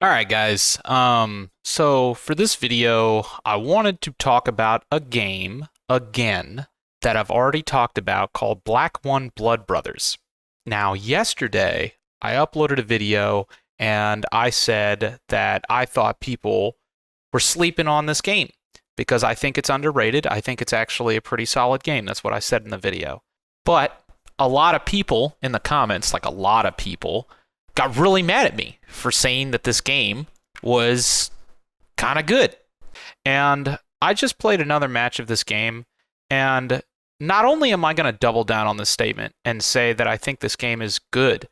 All right, guys. So for this video, I wanted to talk about a game again that I've already talked about called Black One Blood Brothers. Now, yesterday, I uploaded a video and I said that I thought people were sleeping on this game because I think it's underrated. I think it's actually a pretty solid game. That's what I said in the video. But a lot of people in the comments, like a lot of people, got really mad at me for saying that this game was kind of good. And I just played another match of this game, and not only am I going to double down on this statement and say that I think this game is good,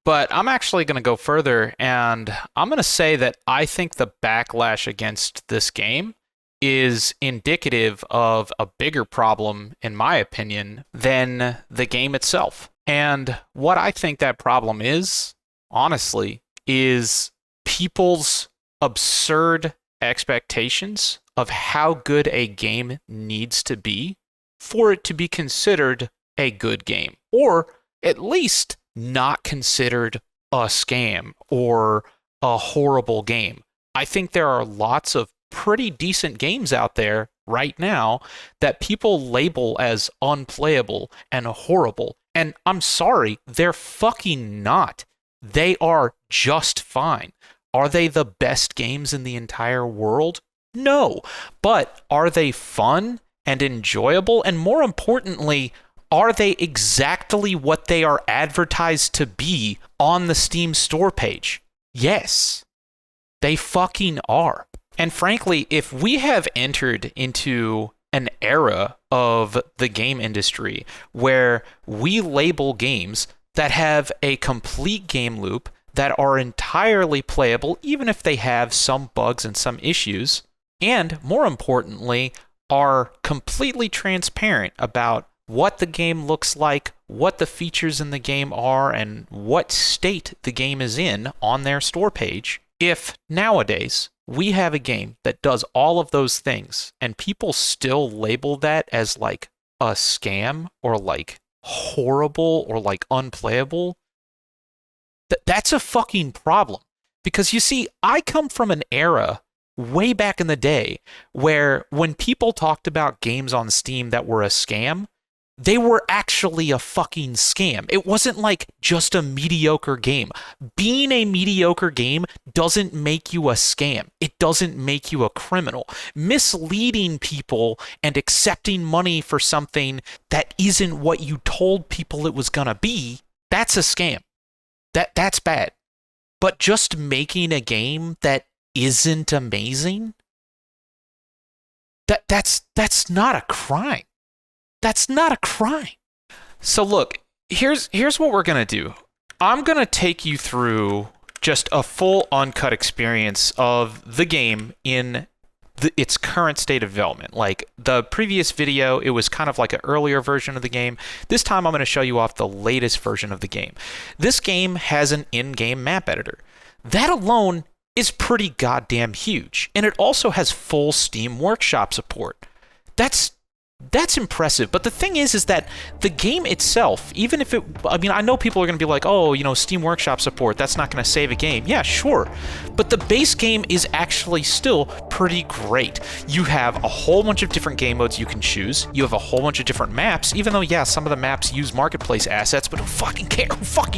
but I'm actually going to go further and I'm going to say that I think the backlash against this game is indicative of a bigger problem, in my opinion, than the game itself. And what I think that problem is, honestly, is people's absurd expectations of how good a game needs to be for it to be considered a good game, or at least not considered a scam or a horrible game. I think there are lots of pretty decent games out there right now that people label as unplayable and horrible. And I'm sorry, they're fucking not. They are just fine. Are they the best games in the entire world? No. But are they fun and enjoyable? And more importantly, are they exactly what they are advertised to be on the Steam store page? Yes. They fucking are. And frankly, if we have entered into an era of the game industry where we label games that have a complete game loop that are entirely playable, even if they have some bugs and some issues, and more importantly, are completely transparent about what the game looks like, what the features in the game are, and what state the game is in on their store page. If nowadays we have a game that does all of those things and people still label that as like a scam or like horrible or like unplayable, that's a fucking problem. Because you see, I come from an era way back in the day where when people talked about games on Steam that were a scam, they were actually a fucking scam. It wasn't like just a mediocre game. Being a mediocre game doesn't make you a scam. It doesn't make you a criminal. Misleading people and accepting money for something that isn't what you told people it was gonna be, that's a scam. That's bad. But just making a game that isn't amazing, that's not a crime. That's not a crime. So look, here's what we're going to do. I'm going to take you through just a full uncut experience of the game in its current state of development. Like the previous video, it was kind of like an earlier version of the game. This time I'm going to show you off the latest version of the game. This game has an in-game map editor. That alone is pretty goddamn huge. And it also has full Steam Workshop support. That's impressive. But the thing is that the game itself, even if I know people are going to be like, oh, Steam Workshop support, that's not going to save a game. Yeah, sure. But the base game is actually still pretty great. You have a whole bunch of different game modes you can choose. You have a whole bunch of different maps, even though, yeah, some of the maps use marketplace assets, but who fucking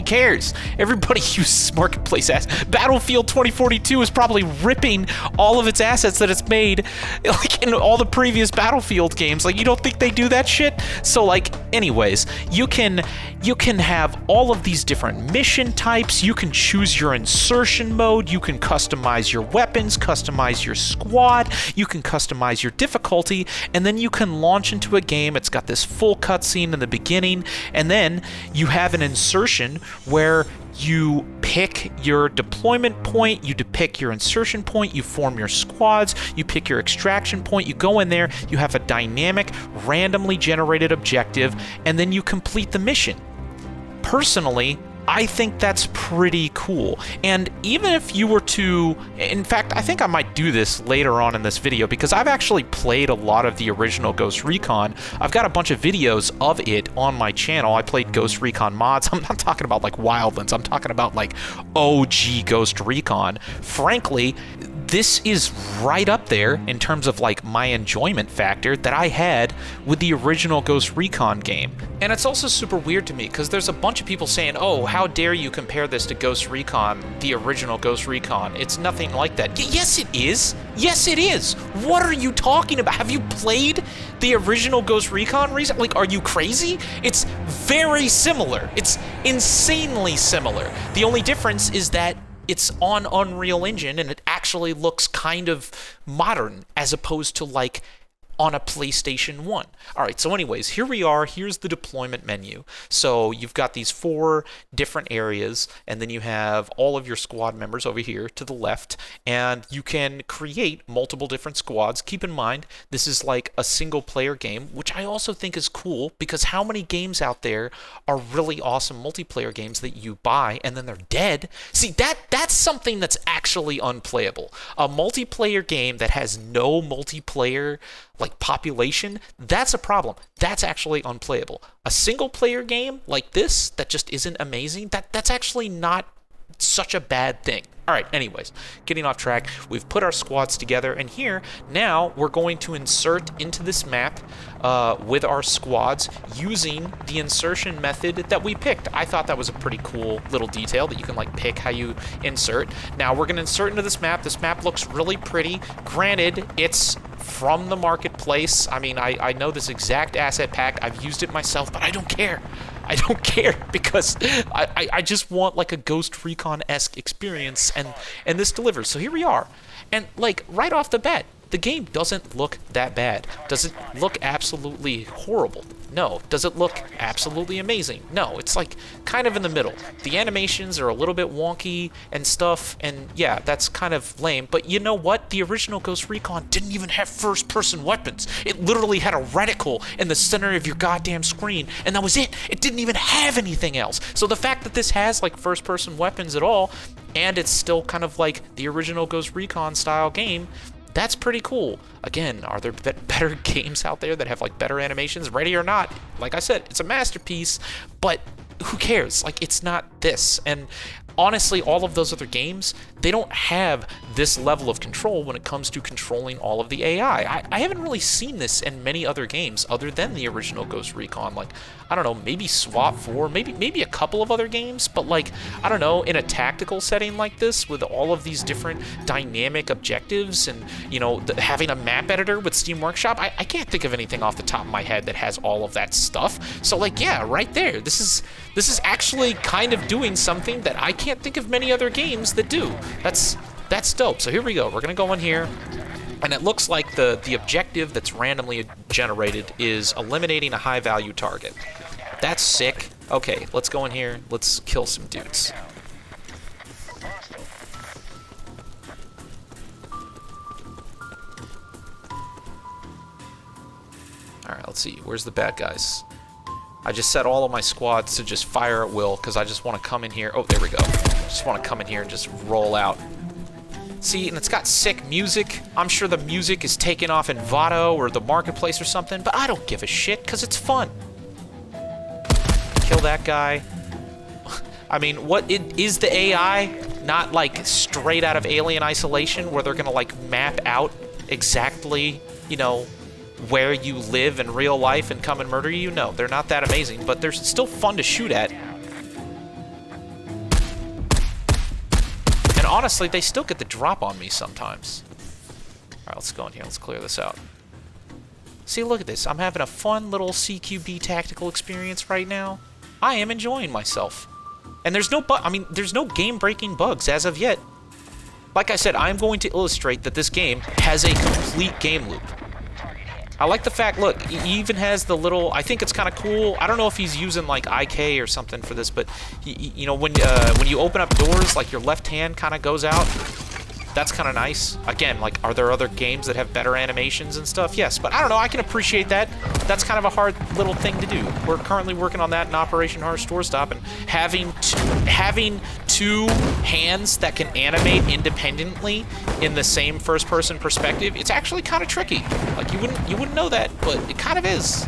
cares? Everybody uses marketplace assets. Battlefield 2042 is probably ripping all of its assets that it's made, like in all the previous Battlefield games. Like, you don't think they do that shit? So like, anyways, you can have all of these different mission types. You can choose your insertion mode. You can customize your weapons, customize your squad. You can customize your difficulty, and then you can launch into a game. It's got this full cutscene in the beginning, and then you have an insertion where you pick your deployment point, you pick your insertion point, you form your squads, you pick your extraction point, you go in there, you have a dynamic, randomly generated objective, and then you complete the mission. Personally, I think that's pretty cool. And even if you were to, in fact, I think I might do this later on in this video because I've actually played a lot of the original Ghost Recon. I've got a bunch of videos of it on my channel. I played Ghost Recon mods. I'm not talking about like Wildlands. I'm talking about like OG Ghost Recon. Frankly, this is right up there in terms of like my enjoyment factor that I had with the original Ghost Recon game. And it's also super weird to me because there's a bunch of people saying, oh, how dare you compare this to Ghost Recon, the original Ghost Recon. It's nothing like that. Yes, it is. Yes, it is. What are you talking about? Have you played the original Ghost Recon recently? Like, are you crazy? It's very similar. It's insanely similar. The only difference is that it's on Unreal Engine and it actually looks kind of modern as opposed to like on a PlayStation 1. All right, so anyways, here we are. Here's the deployment menu. So you've got these 4 different areas, and then you have all of your squad members over here to the left, and you can create multiple different squads. Keep in mind, this is like a single-player game, which I also think is cool, because how many games out there are really awesome multiplayer games that you buy, and then they're dead? See, that's something that's actually unplayable. A multiplayer game that has no multiplayer like population, that's a problem. That's actually unplayable. A single player game like this that just isn't amazing, that's actually not such a bad thing. All right, anyways, getting off track, we've put our squads together, and here, now we're going to insert into this map with our squads using the insertion method that we picked. I thought that was a pretty cool little detail that you can like pick how you insert. Now we're gonna insert into this map. This map looks really pretty. Granted, it's from the marketplace. I mean, I know this exact asset pack. I've used it myself, but I don't care. I don't care because I just want like a Ghost Recon-esque experience, and this delivers. So here we are. And like right off the bat, the game doesn't look that bad. Does it look absolutely horrible? No. Does it look absolutely amazing? No. It's like kind of in the middle. The animations are a little bit wonky and stuff, and yeah, that's kind of lame. But you know what? The original Ghost Recon didn't even have first-person weapons. It literally had a reticle in the center of your goddamn screen, and that was it. It didn't even have anything else. So the fact that this has like first-person weapons at all, and it's still kind of like the original Ghost Recon style game, that's pretty cool. Again, are there better games out there that have like better animations? Ready or Not, like I said, it's a masterpiece, but who cares? Like, it's not this. And honestly, all of those other games, they don't have this level of control when it comes to controlling all of the AI. I haven't really seen this in many other games other than the original Ghost Recon. Like, I don't know, maybe SWAT 4, maybe a couple of other games, but like, I don't know, in a tactical setting like this with all of these different dynamic objectives and, you know, having a map editor with Steam Workshop, I can't think of anything off the top of my head that has all of that stuff. So like, yeah, right there, this is actually kind of doing something that I can't think of many other games that do. That's dope. So here we go. We're gonna go in here, and it looks like the objective that's randomly generated is eliminating a high value target. That's sick. Okay, let's go in here. Let's kill some dudes. Alright, let's see. Where's the bad guys? I just set all of my squads to just fire at will because I just want to come in here. Oh, there we go. Just want to come in here and just roll out. See, and it's got sick music. I'm sure the music is taken off in Votto or the marketplace or something, but I don't give a shit because it's fun. Kill that guy. I mean, is the AI not like straight out of Alien Isolation where they're gonna like map out exactly, you know, where you live in real life and come and murder you? No, they're not that amazing, but they're still fun to shoot at. And honestly, they still get the drop on me sometimes. Alright, let's go in here. Let's clear this out. See, look at this. I'm having a fun little CQB tactical experience right now. I am enjoying myself. And there's no there's no game-breaking bugs as of yet. Like I said, I'm going to illustrate that this game has a complete game loop. I like the fact, look, he even has the little, I think it's kind of cool. I don't know if he's using like IK or something for this, but you know, when you open up doors, like your left hand kind of goes out. that's kind of nice. Again, like, are there other games that have better animations and stuff? Yes, but I don't know, I can appreciate that. That's kind of a hard little thing to do. We're currently working on that in Operation Horror Store Stop, and having two hands that can animate independently in the same first-person perspective, it's actually kind of tricky. Like, you wouldn't know that, but it kind of is.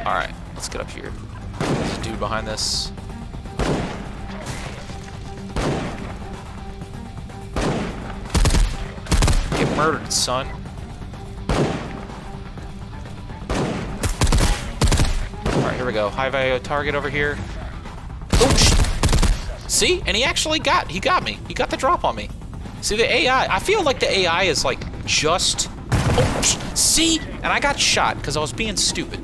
All right, let's get up here. There's a dude behind this. Get murdered, son. All right, here we go. High value target over here. Oh, see? And he actually got me. He got the drop on me. See, the AI, I feel like the AI is like just, oh, see? And I got shot because I was being stupid.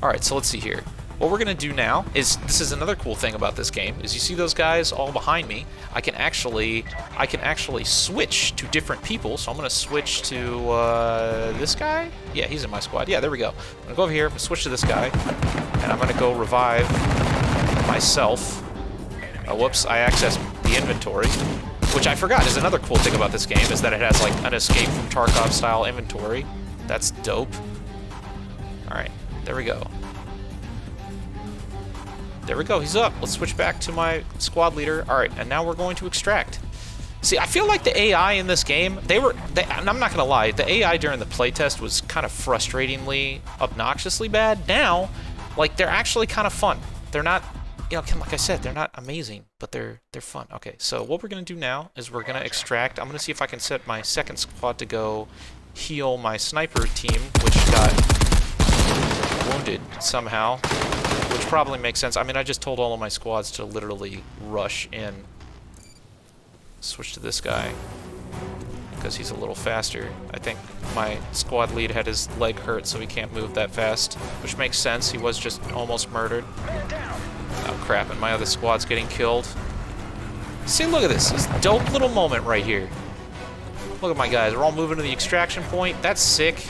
All right, so let's see here. What we're gonna do now is, this is another cool thing about this game, is you see those guys all behind me. I can actually switch to different people. So I'm gonna switch to this guy. Yeah, he's in my squad. Yeah, there we go. I'm gonna go over here, switch to this guy, and I'm gonna go revive myself. Oh, whoops! I accessed the inventory, which I forgot is another cool thing about this game, is that it has like an Escape from Tarkov style inventory. That's dope. All right. There we go. There we go, he's up. Let's switch back to my squad leader. All right, and now we're going to extract. See, I feel like the AI in this game, and I'm not gonna lie, the AI during the playtest was kind of frustratingly, obnoxiously bad. Now, like, they're actually kind of fun. They're not, you know, like I said, they're not amazing, but they're fun. Okay, so what we're gonna do now is we're gonna extract. I'm gonna see if I can set my second squad to go heal my sniper team, which got wounded somehow, which probably makes sense. I mean, I just told all of my squads to literally rush in. Switch to this guy because he's a little faster. I think my squad lead had his leg hurt, so he can't move that fast, which makes sense. He was just almost murdered. Oh crap, and my other squad's getting killed. See, look at this dope little moment right here. Look at my guys, we're all moving to the extraction point. That's sick.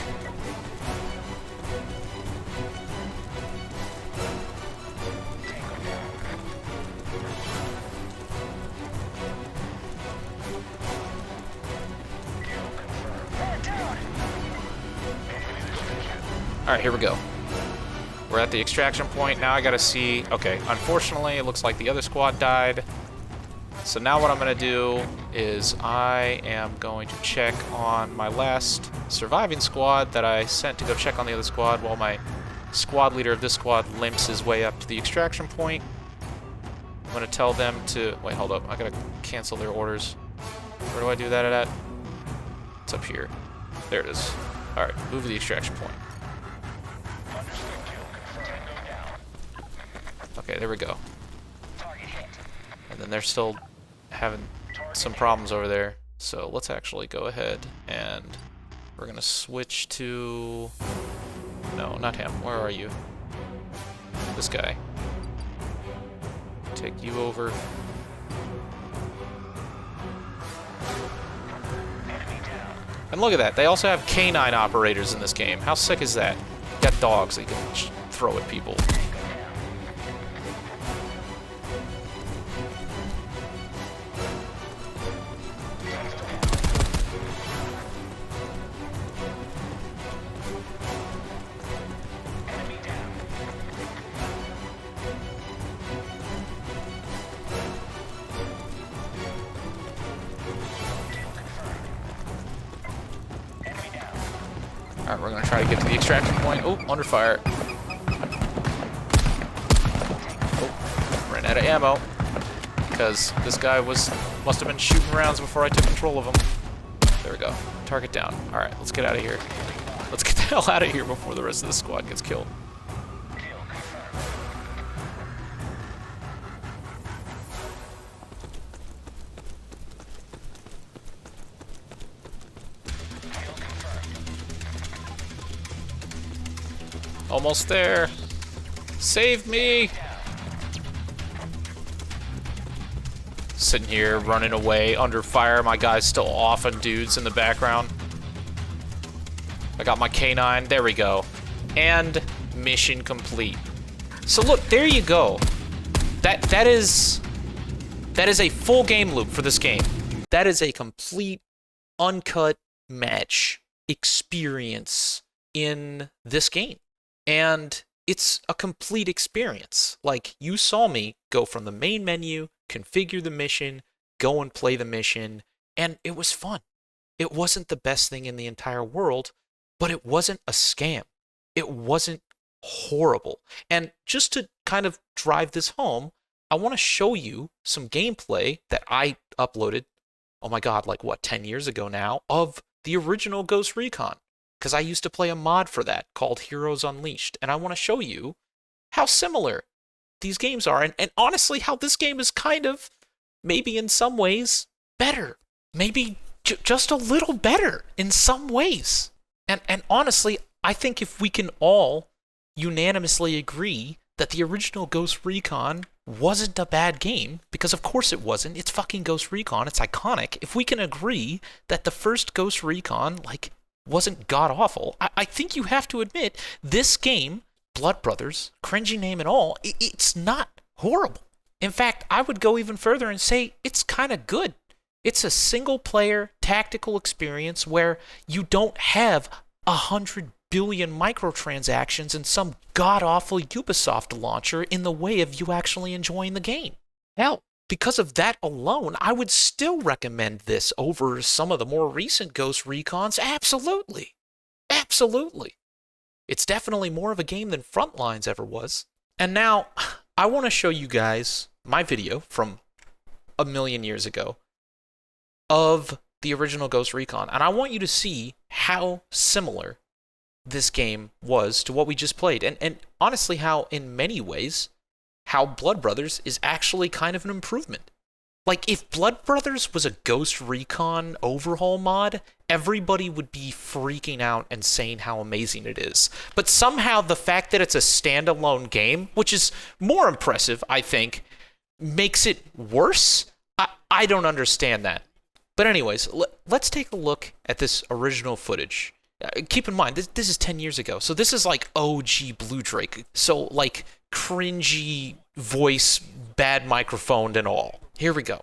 All right, here we go. We're at the extraction point. Now I gotta see, okay, unfortunately, it looks like the other squad died. So now what I'm gonna do is I am going to check on my last surviving squad that I sent to go check on the other squad while my squad leader of this squad limps his way up to the extraction point. I'm gonna tell them to, wait, hold up. I gotta cancel their orders. Where do I do that at? It's up here. There it is. All right, move to the extraction point. Okay, there we go. And then they're still having some problems over there. So let's actually go ahead and we're gonna switch to, no, not him. Where are you? This guy. Take you over. And look at that. They also have canine operators in this game. How sick is that? You got dogs that you can throw at people. Alright, we're gonna try to get to the extraction point. Oh, under fire. Oh, ran out of ammo. Because this guy must have been shooting rounds before I took control of him. There we go. Target down. Alright, let's get out of here. Let's get the hell out of here before the rest of the squad gets killed. Almost there. Save me! Sitting here, running away, under fire. My guy's still off on dudes in the background. I got my K9. There we go. And mission complete. So look, there you go. That is a full game loop for this game. That is a complete, uncut match experience in this game. And it's a complete experience. Like, you saw me go from the main menu, configure the mission, go and play the mission, and it was fun. It wasn't the best thing in the entire world, but it wasn't a scam. It wasn't horrible. And just to kind of drive this home, I want to show you some gameplay that I uploaded, oh my god, like what, 10 years ago now, of the original Ghost Recon. Because I used to play a mod for that called Heroes Unleashed. And I want to show you how similar these games are. And honestly, how this game is kind of, maybe in some ways, better. Maybe just a little better in some ways. And honestly, I think if we can all unanimously agree that the original Ghost Recon wasn't a bad game, because of course it wasn't. It's fucking Ghost Recon. It's iconic. If we can agree that the first Ghost Recon, like, wasn't god-awful, I think you have to admit, this game, Blood Brothers, cringy name and all, it's not horrible. In fact, I would go even further and say it's kind of good. It's a single-player tactical experience where you don't have 100 billion microtransactions and some god-awful Ubisoft launcher in the way of you actually enjoying the game. Hell, because of that alone, I would still recommend this over some of the more recent Ghost Recons. Absolutely. Absolutely. It's definitely more of a game than Frontlines ever was. And now, I want to show you guys my video from a million years ago of the original Ghost Recon. And I want you to see how similar this game was to what we just played. And honestly, how, in many ways, how Blood Brothers is actually kind of an improvement. Like, if Blood Brothers was a Ghost Recon overhaul mod, everybody would be freaking out and saying how amazing it is. But somehow the fact that it's a standalone game, which is more impressive, I think, makes it worse? I don't understand that. But anyways, let's take a look at this original footage. Keep in mind, this is 10 years ago, so this is like OG Blue Drake. So, like, cringy voice, bad microphone and all. Here we go.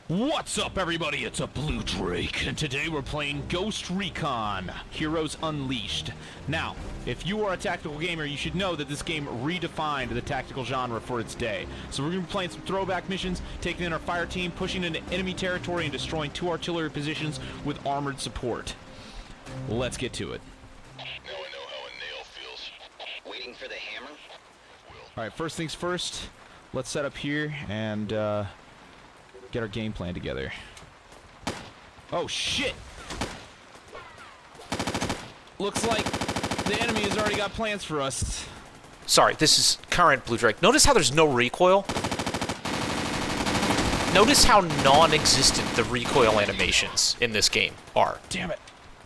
What's up, everybody? It's a Blue Drake, and today we're playing Ghost Recon Heroes Unleashed. Now, if you are a tactical gamer, you should know that this game redefined the tactical genre for its day. So we're going to be playing some throwback missions, taking in our fire team, pushing into enemy territory, and destroying 2 artillery positions with armored support. Let's get to it. Now I know how a nail feels. Waiting for the hammer? Alright, first things first, let's set up here and get our game plan together. Oh shit! Looks like the enemy has already got plans for us. Sorry, this is current Blue Drake. Notice how there's no recoil? Notice how non-existent the recoil animations in this game are. Damn it.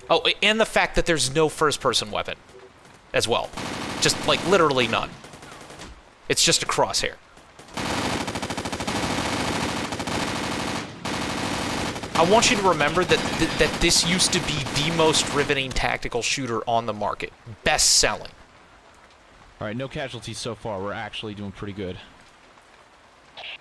Oh, and the fact that there's no first-person weapon as well. Just, like, literally none. It's just a crosshair. I want you to remember that this used to be the most riveting tactical shooter on the market. Best selling. Alright, no casualties so far. We're actually doing pretty good.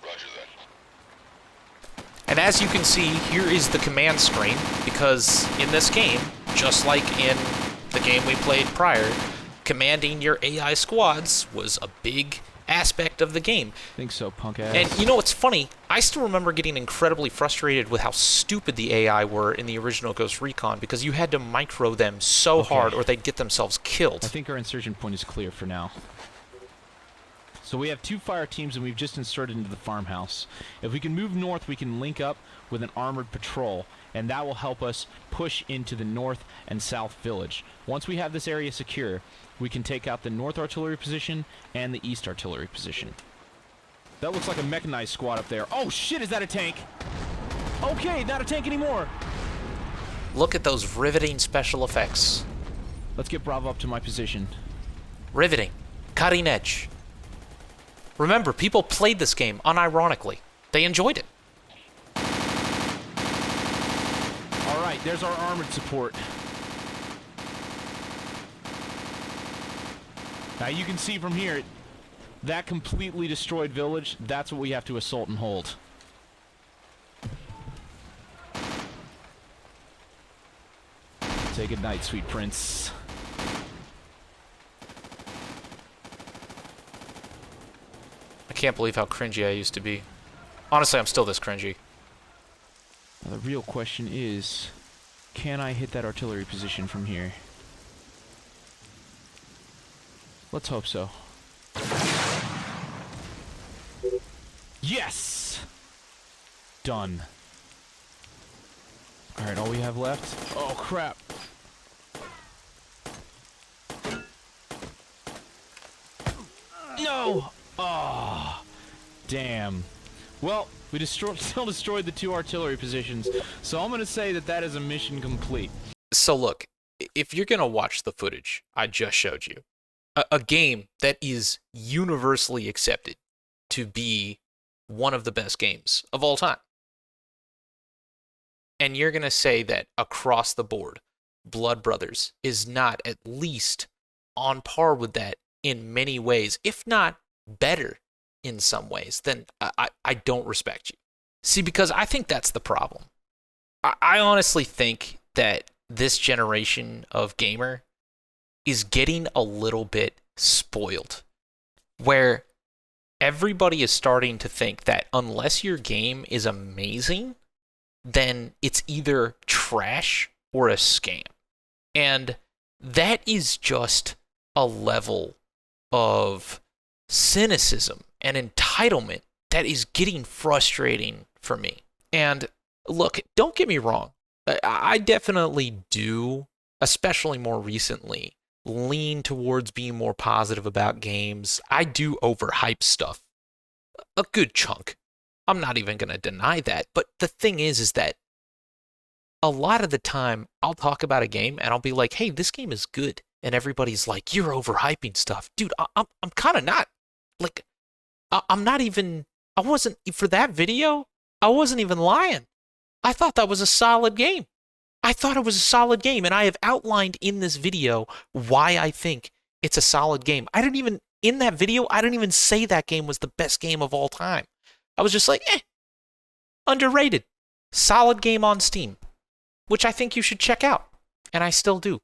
Roger that. And as you can see, here is the command screen, because in this game, just like in the game we played prior, commanding your AI squads was a big aspect of the game. Think so, punk ass. And you know what's funny? I still remember getting incredibly frustrated with how stupid the AI were in the original Ghost Recon, because you had to micro them so hard or they'd get themselves killed. I think our insertion point is clear for now. So we have 2 fire teams and we've just inserted into the farmhouse. If we can move north, we can link up with an armored patrol, and that will help us push into the north and south village. Once we have this area secure, we can take out the north artillery position and the east artillery position. That looks like a mechanized squad up there. Oh shit, is that a tank? Okay, not a tank anymore. Look at those riveting special effects. Let's get Bravo up to my position. Riveting. Cutting edge. Remember, people played this game unironically. They enjoyed it. Alright, there's our armored support. Now you can see from here, That completely destroyed village, that's what we have to assault and hold. Say goodnight, sweet prince. I can't believe how cringy I used to be. Honestly, I'm still this cringy. Now, the real question is, can I hit that artillery position from here? Let's hope so. Yes! Done. Alright, all we have left... Oh, crap. No! Oh, damn. Well, we still destroyed the 2 artillery positions, so I'm going to say that that is a mission complete. So look, if you're going to watch the footage I just showed you, a game that is universally accepted to be one of the best games of all time, and you're going to say that across the board, Blood Brothers is not at least on par with that in many ways, if not better in some ways, then I don't respect you. See, because I think that's the problem. I honestly think that this generation of gamer is getting a little bit spoiled, where everybody is starting to think that unless your game is amazing, then it's either trash or a scam. And that is just a level of cynicism and entitlement that is getting frustrating for me. And look, don't get me wrong. I definitely do, especially more recently, lean towards being more positive about games. I do overhype stuff. A good chunk. I'm not even going to deny that. But the thing is that a lot of the time I'll talk about a game and I'll be like, hey, this game is good. And everybody's like, you're overhyping stuff. Dude, I'm kind of not. Like, I'm not even, I wasn't, for that video, I wasn't even lying. I thought that was a solid game. I thought it was a solid game, and I have outlined in this video why I think it's a solid game. In that video, I didn't even say that game was the best game of all time. I was just like, underrated. Solid game on Steam, which I think you should check out, and I still do.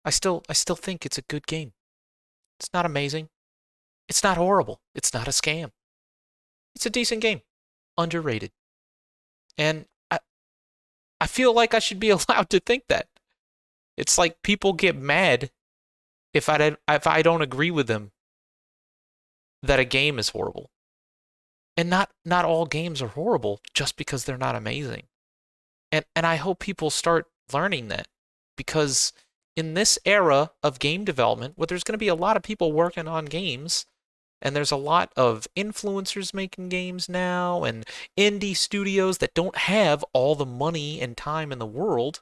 I still think it's a good game. It's not amazing. It's not horrible. It's not a scam. It's a decent game. Underrated. And I feel like I should be allowed to think that. It's like people get mad if I don't agree with them that a game is horrible. And not all games are horrible just because they're not amazing. And I hope people start learning that, because in this era of game development, where there's going to be a lot of people working on games, and there's a lot of influencers making games now, and indie studios that don't have all the money and time in the world,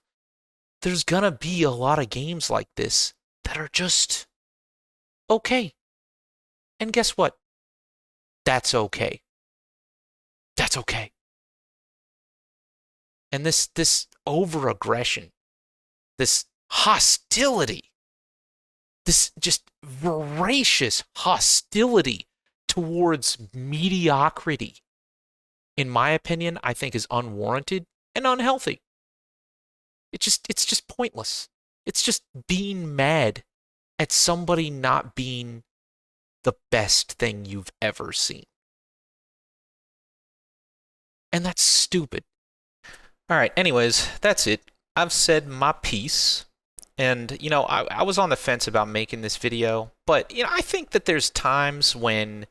there's going to be a lot of games like this that are just okay. And guess what? That's okay. That's okay. And this over-aggression, this hostility, this just voracious hostility towards mediocrity, in my opinion, I think is unwarranted and unhealthy. It's just pointless. It's just being mad at somebody not being the best thing you've ever seen. And that's stupid. All right, anyways, that's it. I've said my piece. And, I was on the fence about making this video, but, I think that there's times when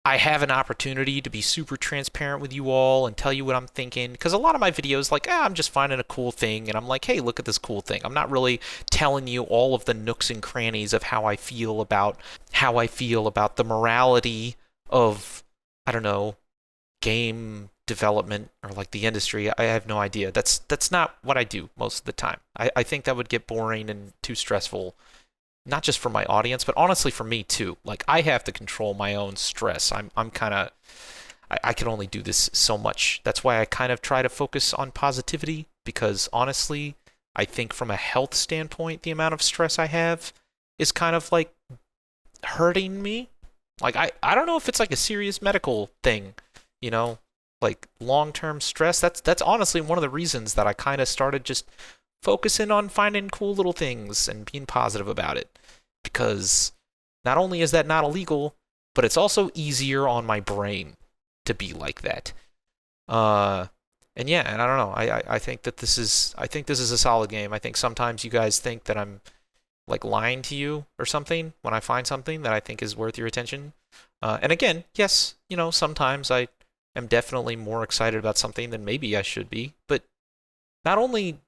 I have an opportunity to be super transparent with you all and tell you what I'm thinking. Because a lot of my videos, like, I'm just finding a cool thing, and I'm like, hey, look at this cool thing. I'm not really telling you all of the nooks and crannies of how I feel about the morality of, I don't know, game development or like the industry. I have no idea. That's not what I do most of the time. I think that would get boring and too stressful, not just for my audience, but honestly for me too. Like, I have to control my own stress. I'm kind of, I can only do this so much. That's why I kind of try to focus on positivity, because honestly, I think from a health standpoint, the amount of stress I have is kind of like hurting me. Like I don't know if it's like a serious medical thing, you know, like long-term stress. That's honestly one of the reasons that I kind of started just focusing on finding cool little things and being positive about it. Because not only is that not illegal, but it's also easier on my brain to be like that. Uh, and yeah, and I don't know. I think that this is a solid game. I think sometimes you guys think that I'm like lying to you or something when I find something that I think is worth your attention. And again, yes, sometimes I am definitely more excited about something than maybe I should be. But not only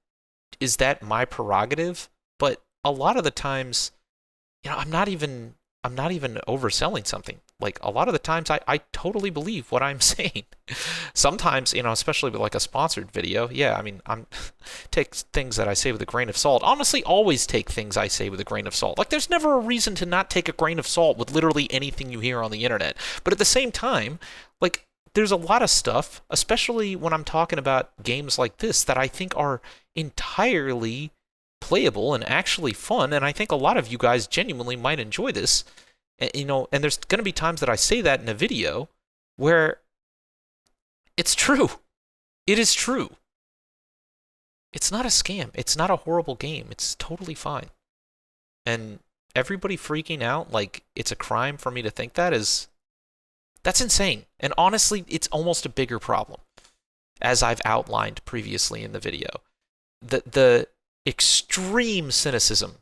is that my prerogative, but a lot of the times, I'm not even overselling something. Like a lot of the times I totally believe what I'm saying. Sometimes, especially with like a sponsored video, yeah, I mean, I'm take things that I say with a grain of salt. Honestly, always take things I say with a grain of salt. Like there's never a reason to not take a grain of salt with literally anything you hear on the internet. But at the same time, like there's a lot of stuff, especially when I'm talking about games like this, that I think are entirely playable and actually fun, and I think a lot of you guys genuinely might enjoy this. And there's going to be times that I say that in a video where it's true. It is true. It's not a scam. It's not a horrible game. It's totally fine. And everybody freaking out like it's a crime for me to think that's insane. And honestly, it's almost a bigger problem, as I've outlined previously in the video. The extreme cynicism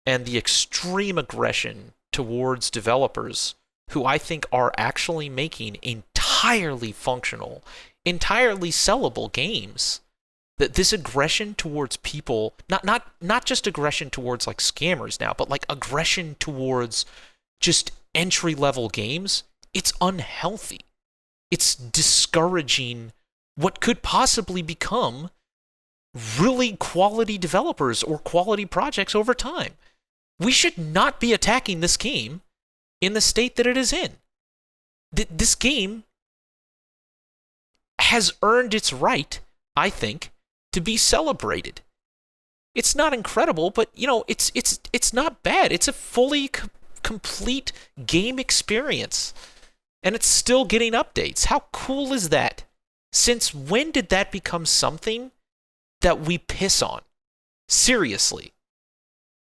and the extreme aggression towards developers who I think are actually making entirely functional, entirely sellable games. That this aggression towards people, not just aggression towards like scammers now, but like aggression towards just entry level games, it's unhealthy. It's discouraging what could possibly become really quality developers or quality projects over time. We should not be attacking this game in the state that it is in. This game has earned its right, I think, to be celebrated. It's not incredible, but it's not bad. It's a fully complete game experience, and it's still getting updates. How cool is that? Since when did that become something that we piss on? Seriously.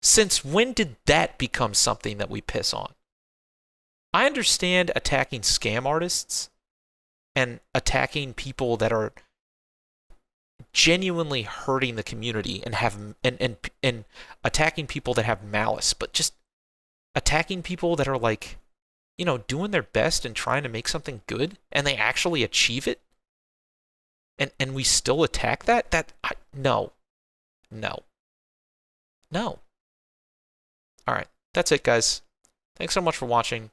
Since when did that become something that we piss on? I understand attacking scam artists and attacking people that are genuinely hurting the community and have and attacking people that have malice, but just attacking people that are like, doing their best and trying to make something good and they actually achieve it. And we still attack that? No. No. No. All right. That's it, guys. Thanks so much for watching.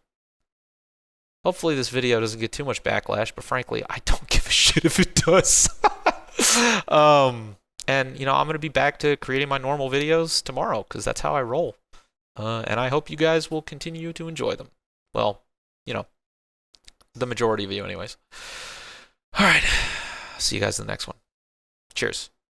Hopefully this video doesn't get too much backlash, but frankly, I don't give a shit if it does. And I'm gonna be back to creating my normal videos tomorrow because that's how I roll. And I hope you guys will continue to enjoy them. Well, the majority of you, anyways. All right. See you guys in the next one. Cheers.